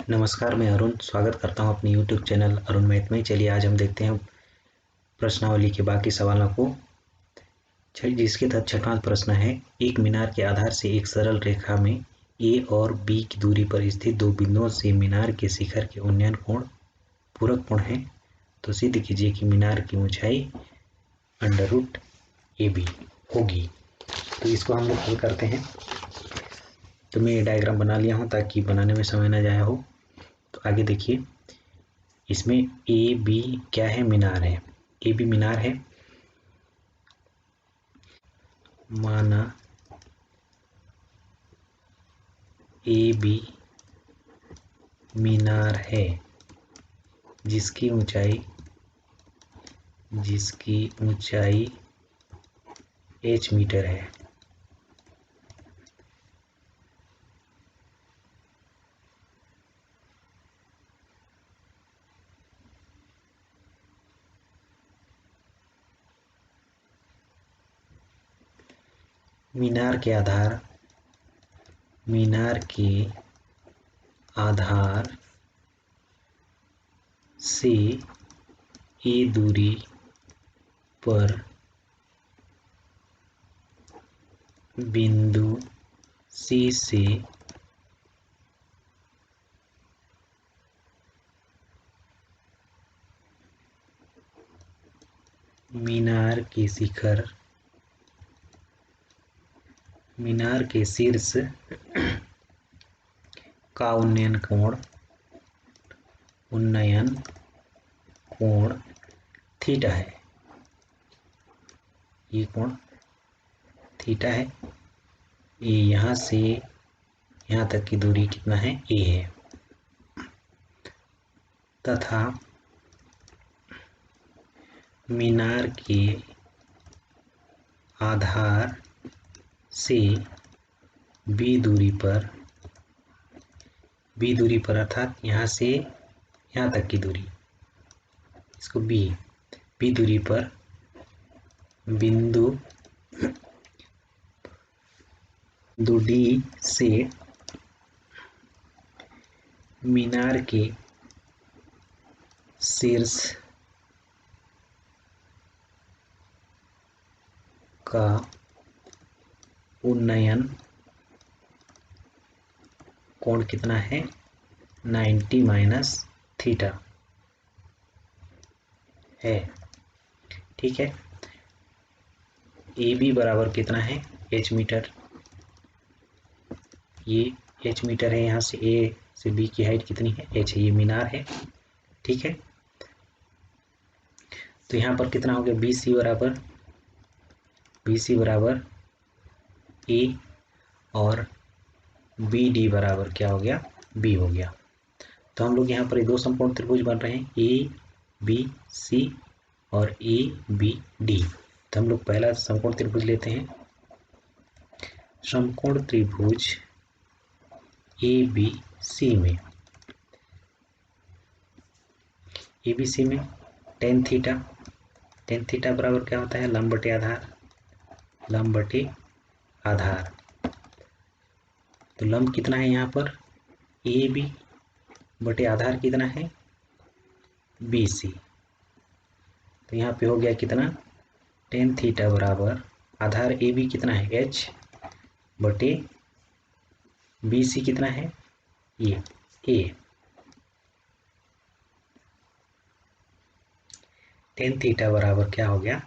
नमस्कार, मैं अरुण स्वागत करता हूं अपने YouTube चैनल अरुण मैथ में। चलिए आज हम देखते हैं प्रश्नावली के बाकी सवालों को। जिसके तहत छठवां प्रश्न है, एक मीनार के आधार से एक सरल रेखा में ए और बी की दूरी पर स्थित दो बिंदुओं से मीनार के शिखर के उन्नयन कोण पूरक कोण है, तो सिद्ध कीजिए कि मीनार की ऊंचाई √AB होगी। तो इसको हम लोग हल करते हैं। तो मैं ये डायग्राम बना लिया हूँ ताकि बनाने में समय न जाया हो। तो आगे देखिए, इसमें ए बी क्या है? मीनार है। ए बी मीनार है, माना ए बी मीनार है जिसकी ऊंचाई h मीटर है। मीनार के आधार से ए दूरी पर बिंदु C से मीनार के शीर्ष का उन्नयन कोण थीटा है। ये कोण थीटा है। ये यहाँ से यहाँ तक की दूरी कितना है? a है। तथा मीनार के आधार से b दूरी पर अर्थात यहाँ से यहाँ तक की दूरी, इसको b दूरी पर बिंदु D से मीनार के शीर्ष का उन्नयन कोण कितना है? 90 - थीटा है। ठीक है। ए बी बराबर कितना है? h meter. ये h मीटर है। यहाँ से a से b की हाइट कितनी है? h है। ये मीनार है। ठीक है। तो यहाँ पर कितना हो गया? BC बराबर a और BD बराबर क्या हो गया? B हो गया। तो हम लोग यहाँ पर दो समकोण त्रिभुज बन रहे हैं, ABC और ABD। तो हम लोग पहला समकोण त्रिभुज लेते हैं। समकोण त्रिभुज ABC में tan थीटा बराबर क्या होता है? लंब बटे आधार। तो लंब कितना है यहाँ पर? AB बटे आधार कितना है? BC। तो यहाँ पे हो गया कितना? tan थीटा बराबर आधार AB कितना है? H बटे BC कितना है? ये A। tan थीटा बराबर क्या हो गया?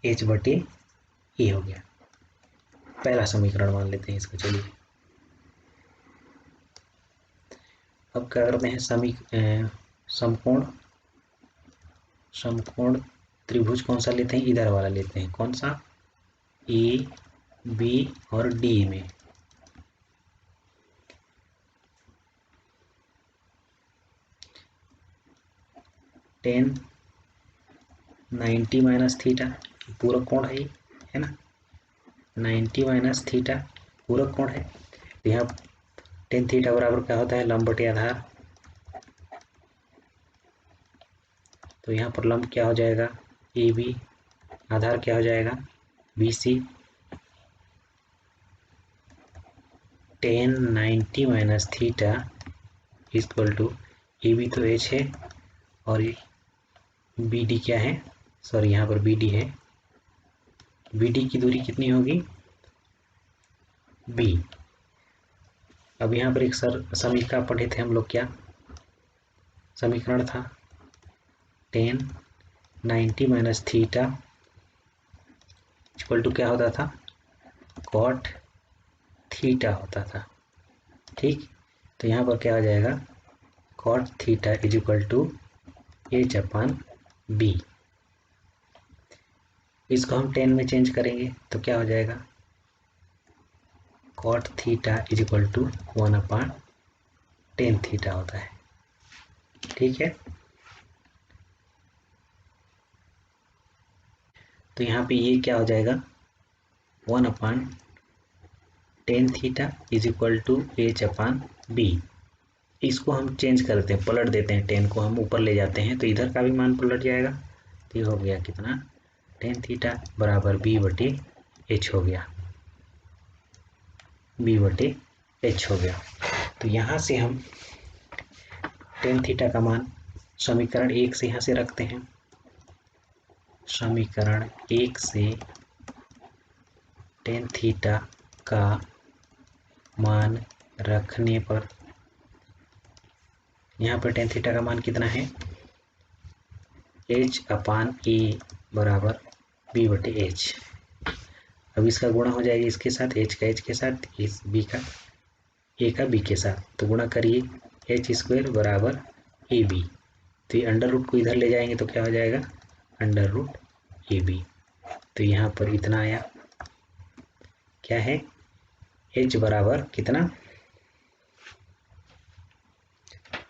H बटे A हो गया। पहला समीकरण मान लेते हैं इसको। चलिए अब क्या करते हैं? समकोण त्रिभुज कौन सा लेते हैं? इधर वाला लेते हैं। कौन सा? A B और D में tan 90 - थीटा पूरक कोण है ना? 90 - थीटा पूरक कोण है। यहाँ tan थीटा बराबर क्या होता है? लंब बटे आधार। तो यहाँ पर लंब क्या हो जाएगा? AB, आधार क्या हो जाएगा? BC। tan 90 minus theta equal to A B तो एच है और बी डी क्या है, सॉरी यहाँ पर बी डी है, बी डी की दूरी कितनी होगी बी। अब यहाँ पर एक समीकरण पढ़े थे हम लोग, क्या समीकरण था, tan 90 minus theta equal to क्या होता था, कॉट थीटा होता था। ठीक, तो यहाँ पर क्या हो जाएगा, cot theta is equal to H upon B. इसको हम 10 में चेंज करेंगे तो क्या हो जाएगा, cot theta is equal to 1/10 theta होता है। ठीक है, तो यहाँ पे ये क्या हो जाएगा, 1/10 theta is equal to H upon B. इसको हम चेंज करते हैं, पलट देते हैं, 10 को हम ऊपर ले जाते हैं तो इधर का भी मान पलट जाएगा। तो ये हो गया कितना, 10 थीटा बराबर बी बटे एच हो गया, बी बटे एच हो गया। तो यहाँ से हम 10 थीटा का मान समीकरण 1 से यहाँ से रखते हैं, समीकरण 1 से 10 थीटा का मान रखने पर यहाँ पर 10 थीटा का मान कितना है, एच अपान ए बराबर बी बटे एच। अब इसका गुणा हो जाएगा इसके साथ, एच का एच के साथ, इस बी का ए का बी के साथ, तो गुणा करिए, एच स्क्वायर बराबर ए बी। तो ये अंडर रूट को इधर ले जाएंगे तो क्या हो जाएगा, अंडर रूट ए बी। तो यहाँ पर इतना आया, क्या है, एच बराबर कितना,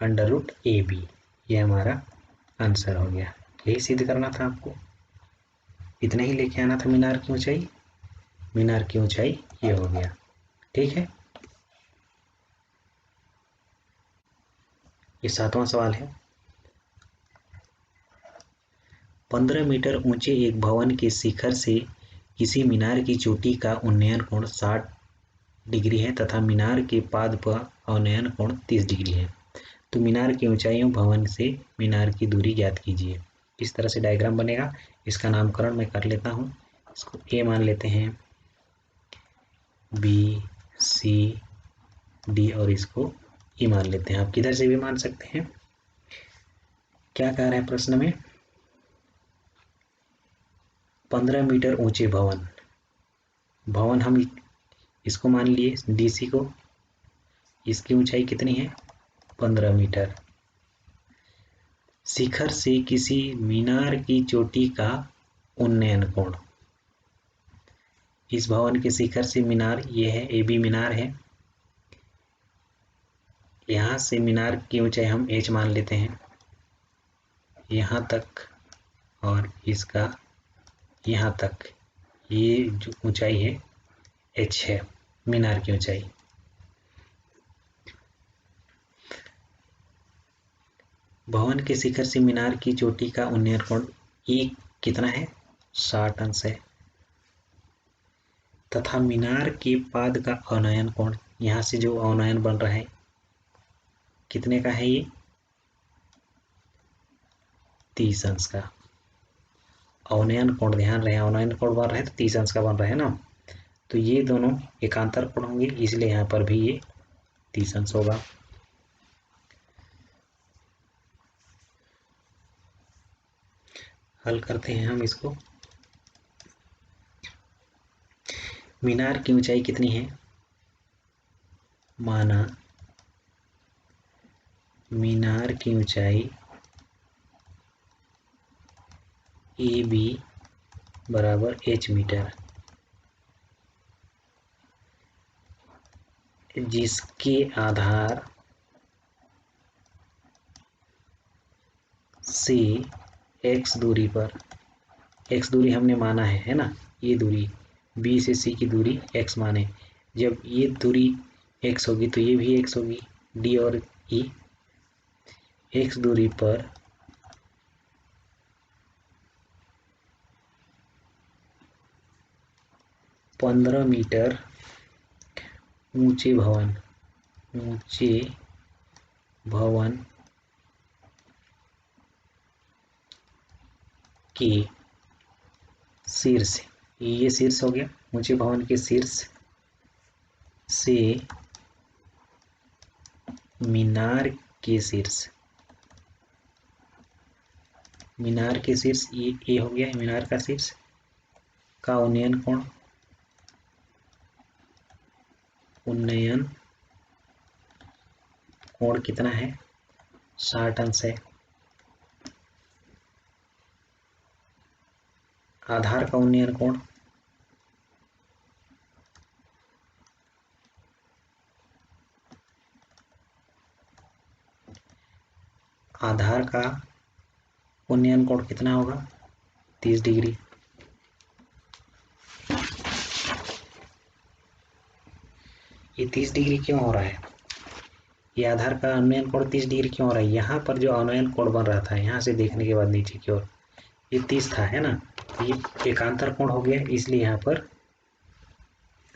अंडर रूट ए बी। ये हमारा आंसर हो गया। यही सिद्ध करना था आपको, इतना ही लेके आना था। मीनार की ऊंचाई, मीनार की ऊंचाई ये हो गया। ठीक है, ये 7वां सवाल है। 15 मीटर ऊंचे एक भवन के शिखर से किसी मीनार की चोटी का उन्नयन कोण 60 डिग्री है तथा मीनार के पाद पर अवनयन कोण 30 डिग्री है। तो मीनार की ऊंचाइयों भवन से मीनार की दूरी ज्ञात कीजिए। इस तरह से डायग्राम बनेगा। इसका नामकरण मैं कर लेता हूँ। इसको ए मान लेते हैं, बी सी डी और इसको ई मान लेते हैं। आप किधर से भी मान सकते हैं। क्या कह रहे हैं प्रश्न में, 15 मीटर ऊंचे भवन, भवन हम इसको मान लिए डीसी को, इसकी ऊंचाई कितनी है 15 मीटर। शिखर से किसी मीनार की चोटी का उन्नयन कोण, इस भवन के शिखर से मीनार ये है, ए बी मीनार है, यहाँ से मीनार की ऊंचाई हम एच मान लेते हैं यहाँ तक, और इसका यहाँ तक, ये जो ऊंचाई है एच है मीनार की ऊंचाई। भवन के शिखर से मीनार की चोटी का उन्नयन कोण ये कितना है 60 अंश है तथा मीनार के पाद का अवनयन कोण, यहाँ से जो अवनयन बन रहा है कितने का है, ये 30 अंश का अवनयन कोण। ध्यान रहे अवनयन कोण बन रहा है तो 30 अंश का बन रहा है ना, तो ये दोनों एकांतर कोण होंगे, इसलिए यहाँ पर भी ये 30 अंश होगा। हल करते हैं हम इसको। मीनार की ऊंचाई कितनी है, माना मीनार की ऊंचाई ए बी बराबर एच मीटर, जिसके आधार से x दूरी पर, x दूरी हमने माना है ना, ये दूरी b से c की दूरी x माने, जब ये दूरी x होगी तो ये भी x होगी, d और e x दूरी पर पंद्रह मीटर ऊंचे भवन, ऊंचे भवन के शीर्ष, ये शीर्ष हो गया, ऊंचे भवन के शीर्ष से मीनार के शीर्ष, मीनार के शीर्ष ये हो गया मीनार का शीर्ष का उन्नयन कोण, उन्नयन कोण कितना है 60 अंश है। आधार का उन्नयन कोण, आधार का उन्नयन कोण कितना होगा 30 डिग्री। ये 30 डिग्री क्यों हो रहा है, ये आधार का उन्नयन कोण 30 डिग्री क्यों हो रहा है, यहाँ पर जो उन्नयन कोण बन रहा था यहाँ से देखने के बाद नीचे की ओर ये 30 था, है ना, ये एकांतर कोण हो गया इसलिए यहाँ पर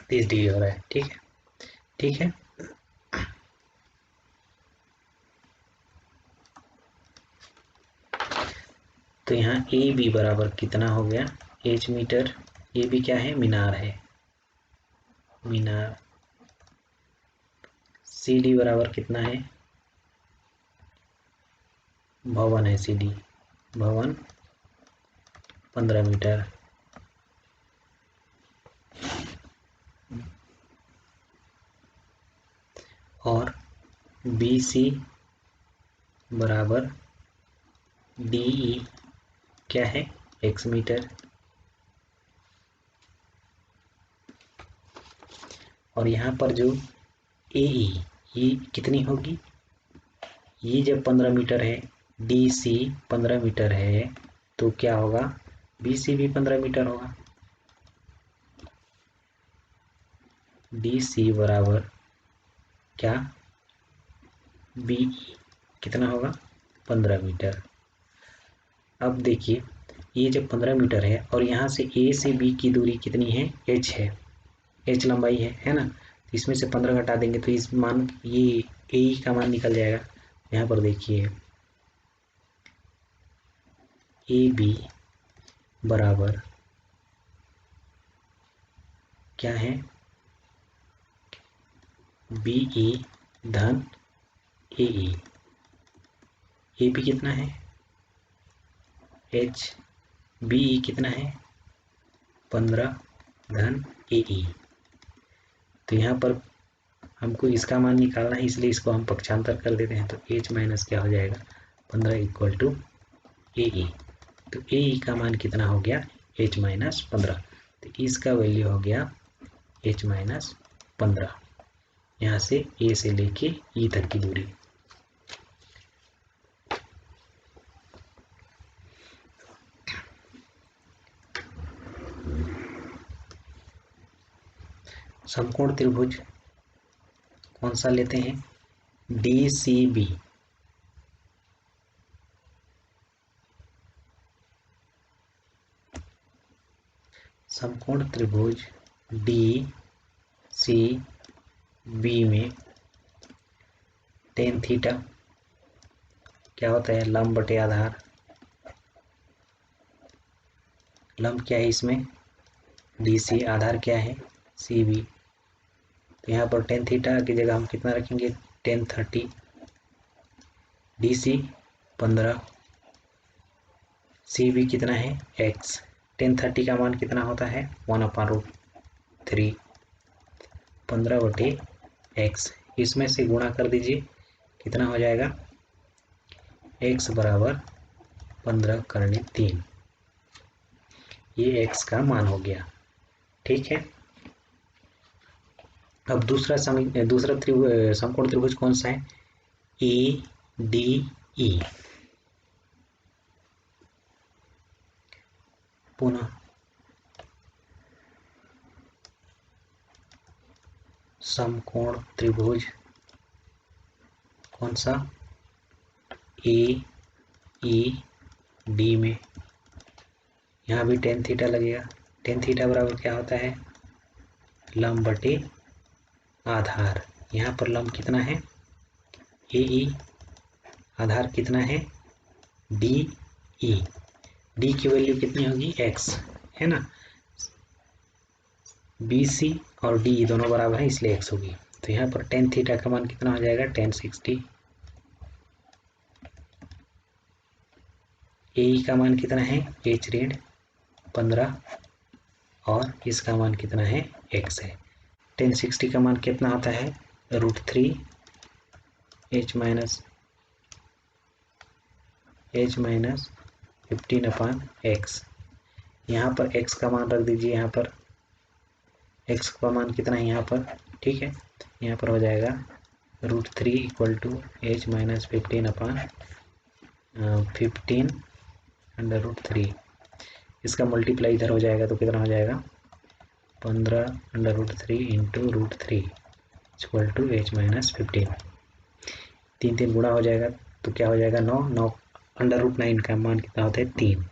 30 डिग्री हो रहा है। ठीक है, ठीक है। तो यहाँ ए बी बराबर कितना हो गया h मीटर, ए बी क्या है मीनार है, मीनार। सी डी बराबर कितना है, भवन है, सी डी भवन 15 मीटर। और बी सी बराबर डी ई क्या है x मीटर। और यहाँ पर जो ए ई ये कितनी होगी, ये जब 15 मीटर है, डी सी 15 मीटर है तो क्या होगा बी सी भी 15 मीटर होगा। डी सी बराबर क्या बी कितना होगा 15 मीटर। अब देखिए ये जब 15 मीटर है और यहाँ से ए से बी की दूरी कितनी है h है, h लंबाई है ना, तो इसमें से 15 घटा देंगे तो इस मान ये ए का मान निकल जाएगा। यहाँ पर देखिए ए बी बराबर क्या है बी ई धन ए ई, ए बी कितना है h, बी ई कितना है 15 धन ए ई। तो यहाँ पर हमको इसका मान निकालना है इसलिए इसको हम पक्षांतर कर देते हैं, तो h माइनस क्या हो जाएगा 15 इक्वल टू ए ई। तो ए ई का मान कितना हो गया h माइनस 15, तो इसका वैल्यू हो गया h माइनस 15, यहाँ से ए से लेके ई तक की दूरी। समकोण त्रिभुज कौन सा लेते हैं डी सी बी, समकोण त्रिभुज डी सी बी में टेन थीटा क्या होता है लंब बटे आधार, लंब क्या है इसमें डी सी, आधार क्या है सी बी। तो यहाँ पर टेन थीटा की जगह हम कितना रखेंगे ten 30, D C 15, C B कितना है x। टेन 30 का मान कितना होता है 1/√3, 15/x, इसमें से गुणा कर दीजिए कितना हो जाएगा x बराबर 15×3, ये x का मान हो गया। ठीक है, अब दूसरा समकोण त्रिभुज कौन सा है ए डी ई, पुनः समकोण त्रिभुज कौन सा ए ई डी में, यहाँ भी टेन थीटा लगेगा, टेन थीटा बराबर क्या होता है लंब बटे आधार, यहाँ पर लंब कितना है AE, आधार कितना है DE, डी की वैल्यू कितनी होगी x, है ना। BC और DE दोनों बराबर है इसलिए x होगी। तो यहाँ पर tan थीटा का मान कितना हो जाएगा tan 60, AE का मान कितना है h ऋण 15 और इसका मान कितना है x है। tan 60 का मान कितना होता है √3 h माइनस 15/x। यहाँ पर x का मान रख दीजिए, यहाँ पर x का मान कितना है यहाँ पर, ठीक है। यहाँ पर हो जाएगा √3 = h माइनस 15/15 इसका मल्टीप्लाई इधर हो जाएगा तो कितना हो जाएगा 15/√3 इंटू √3 = h माइनस 15। 3 गुणा हो जाएगा तो क्या हो जाएगा 9 √9 का मान कितना होता है 3,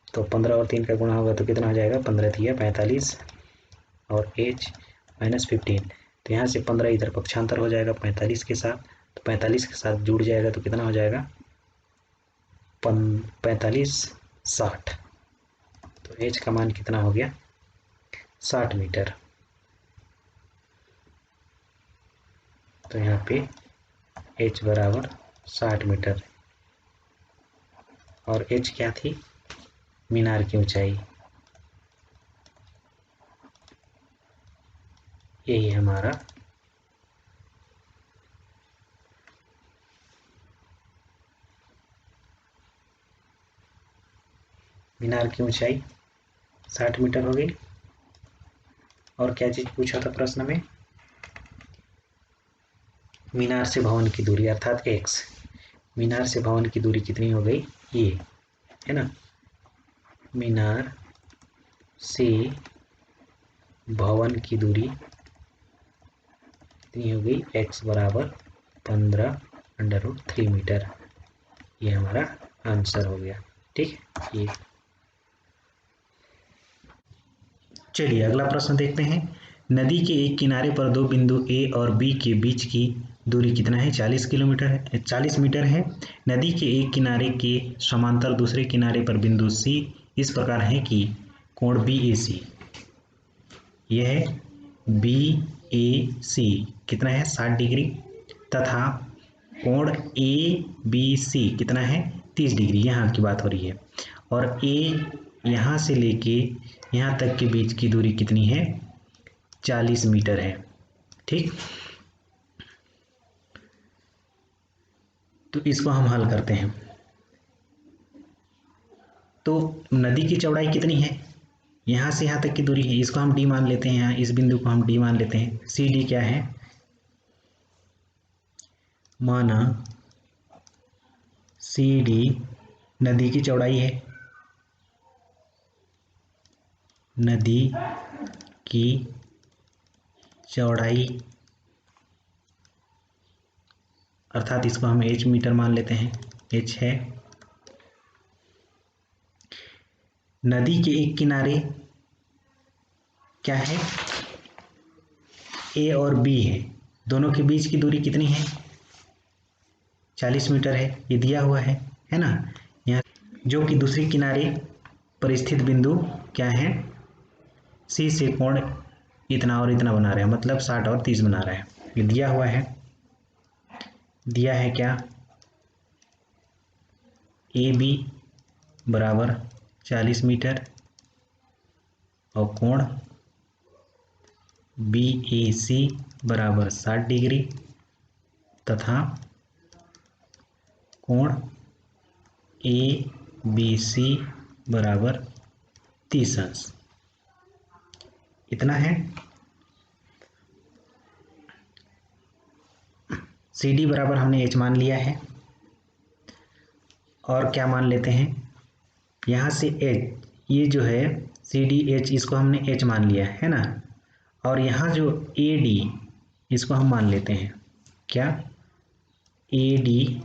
तो 15 और 3 का गुणा होगा तो कितना हो जाएगा 15 × 45 और h माइनस 15। तो यहाँ से 15 इधर पक्षांतर हो जाएगा 45 के साथ, तो 45 के साथ जुड़ जाएगा तो कितना हो जाएगा 45 60, तो h का मान कितना हो गया 60 मीटर। तो यहाँ पे h बराबर 60 मीटर और h क्या थी मीनार की ऊंचाई, यही हमारा मीनार की ऊंचाई 60 मीटर हो गई। और क्या चीज पूछा था प्रश्न में, मीनार से भवन की दूरी अर्थात x, मीनार से भवन की दूरी कितनी हो गई ये, है ना। मीनार से भवन की दूरी कितनी हो गई x बराबर 15/√3 मीटर, ये हमारा आंसर हो गया, ठीक है। ये चलिए अगला प्रश्न देखते हैं। नदी के एक किनारे पर दो बिंदु A और B के बीच की दूरी कितना है 40 किलोमीटर है 40 मीटर है। नदी के एक किनारे के समांतर दूसरे किनारे पर बिंदु C इस प्रकार है कि कोण BAC, यह है BAC कितना है 60 डिग्री तथा कोण ABC कितना है 30 डिग्री, यहाँ की बात हो रही है। और A यहाँ से लेके यहाँ तक के बीच की दूरी कितनी है 40 मीटर है, ठीक। तो इसको हम हल करते हैं। तो नदी की चौड़ाई कितनी है, यहाँ से यहाँ तक की दूरी है, इसको हम D मान लेते हैं, यहाँ इस बिंदु को हम D मान लेते हैं। CD क्या है, माना CD नदी की चौड़ाई है, नदी की चौड़ाई अर्थात इसको हम h मीटर मान लेते हैं, h है। नदी के एक किनारे क्या है A और B है, दोनों के बीच की दूरी कितनी है 40 मीटर है, ये दिया हुआ है ना। यहाँ जो कि दूसरे किनारे पर स्थित बिंदु क्या है C से कोण इतना और इतना बना रहे हैं, मतलब 60 और 30 बना रहे हैं, ये दिया हुआ है। दिया है क्या AB बराबर 40 मीटर और कोण BAC बराबर 60 डिग्री तथा कोण ABC बराबर 30 अंश, इतना है। CD बराबर हमने h मान लिया है और क्या मान लेते हैं यहाँ से h, ये जो है CDH इसको हमने h मान लिया है ना। और यहाँ जो AD इसको हम मान लेते हैं क्या AD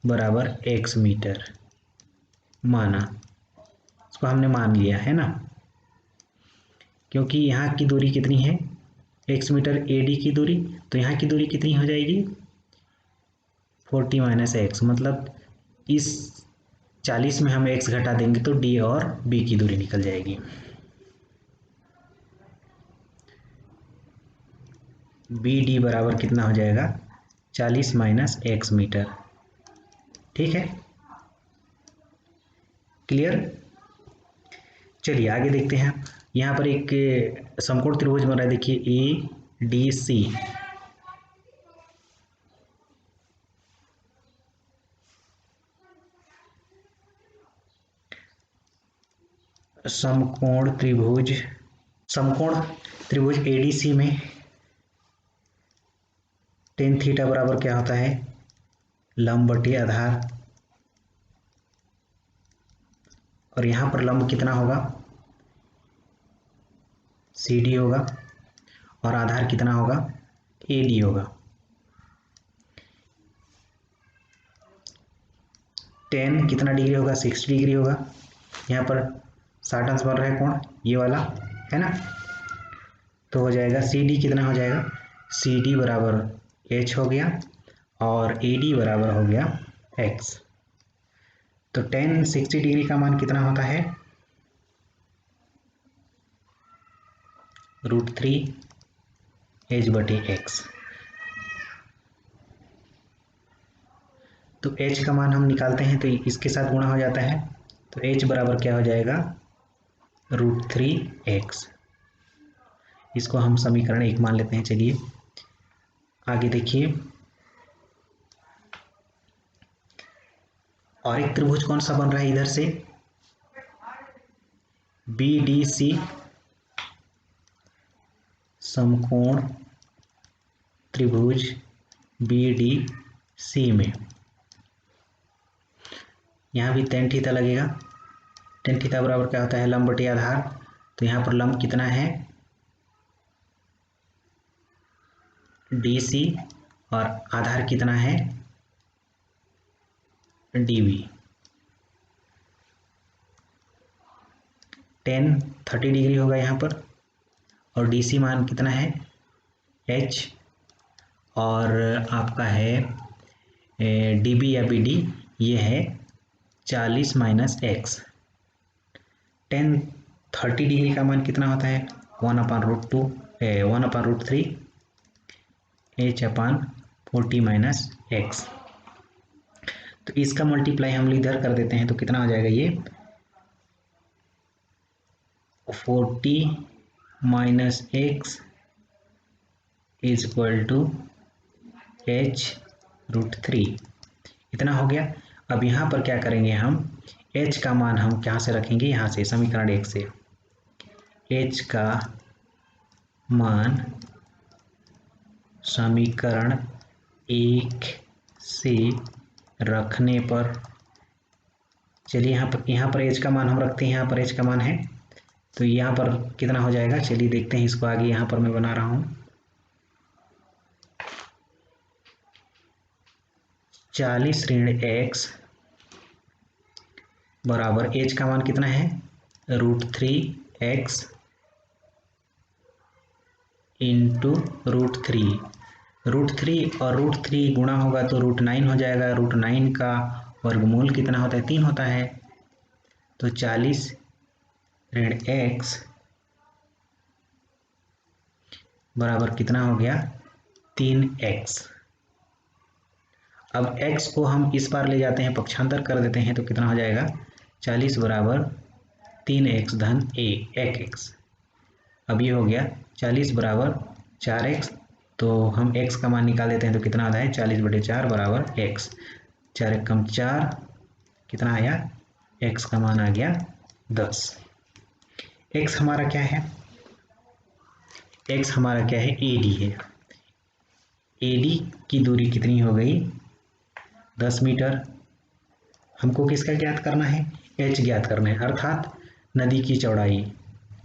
बराबर x मीटर माना, इसको हमने मान लिया है ना, क्योंकि यहाँ की दूरी कितनी है x मीटर AD की दूरी, तो यहाँ की दूरी कितनी हो जाएगी 40 - x, मतलब इस 40 में हम x घटा देंगे तो D और B की दूरी निकल जाएगी। BD बराबर कितना हो जाएगा 40 - x मीटर। ठीक है, क्लियर। चलिए आगे देखते हैं। यहाँ पर एक समकोण त्रिभुज बन रहा है, देखिए ADC। समकोण त्रिभुज ADC में tan थीटा बराबर क्या होता है लंब बटे आधार, और यहाँ पर लंब कितना होगा CD होगा और आधार कितना होगा AD होगा। tan कितना डिग्री होगा 60 डिग्री होगा। यहाँ पर 60 अंश बन रहा है कोण, ये वाला है ना, तो हो जाएगा CD कितना हो जाएगा CD बराबर H हो गया और AD बराबर हो गया X। तो tan 60 डिग्री का मान कितना होता है √3 H बटे X। तो H का मान हम निकालते हैं तो इसके साथ गुणा हो जाता है, तो H बराबर क्या हो जाएगा √3x। इसको हम समीकरण 1 मान लेते हैं। चलिए आगे देखिए, और एक त्रिभुज कौन सा बन रहा है इधर से BDC, समकोण त्रिभुज BDC में यहाँ भी tan थीटा लगेगा। tan थीटा बराबर क्या होता है लंब बटे आधार, तो यहाँ पर लंब कितना है DC और आधार कितना है DB। tan 30 डिग्री होगा यहाँ पर, और DC मान कितना है H, और आपका है DB या BD ये है 40 - x। tan 30 डिग्री का मान कितना होता है 1/√2 1/√3 H/40 - x। तो इसका मल्टीप्लाई हम इधर कर देते हैं तो कितना हो जाएगा ये 40 - x is equal to H√3, इतना हो गया। अब यहाँ पर क्या करेंगे हम H का मान हम कहाँ से रखेंगे, यहाँ से समीकरण 1 से H का मान समीकरण 1 से रखने पर, चलिए यहाँ पर H का मान हम रखते हैं, यहाँ पर H का मान है तो यहाँ पर कितना हो जाएगा, चलिए देखते हैं इसको आगे। यहाँ पर मैं बना रहा हूँ 40 ऋण x बराबर H का मान कितना है √3x इंटू √3। √3 और √3 गुणा होगा तो √9 हो जाएगा। √9 का वर्गमूल कितना होता है 3 होता है, तो 40 ऋण x बराबर कितना हो गया 3x। अब x को हम इस बार ले जाते हैं पक्षांतर कर देते हैं तो कितना हो जाएगा 40 बराबर 3x धन x। अब ये हो गया 40 बराबर 4x, तो हम x का मान निकाल देते हैं तो कितना आता है 40/4 बराबर x। 4 × 4 कितना आया x का मान आ गया 10। x हमारा क्या है x हमारा क्या है AD है। AD की दूरी कितनी हो गई 10 मीटर। हमको किसका ज्ञात करना है H ज्ञात करना है, अर्थात नदी की चौड़ाई।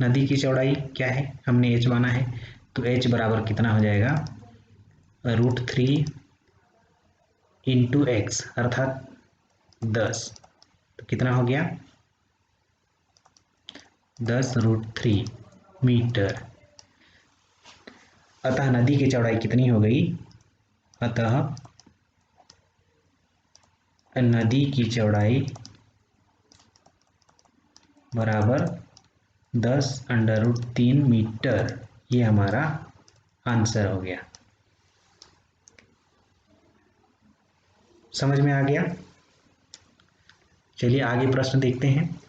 नदी की चौड़ाई क्या है हमने H माना है, तो H बराबर कितना हो जाएगा √3 इंटू x अर्थात 10, तो कितना हो गया 10 √3 मीटर। अतः नदी की चौड़ाई कितनी हो गई? अतः नदी की चौड़ाई बराबर 10√3 मीटर। ये हमारा आंसर हो गया। समझ में आ गया? चलिए आगे प्रश्न देखते हैं।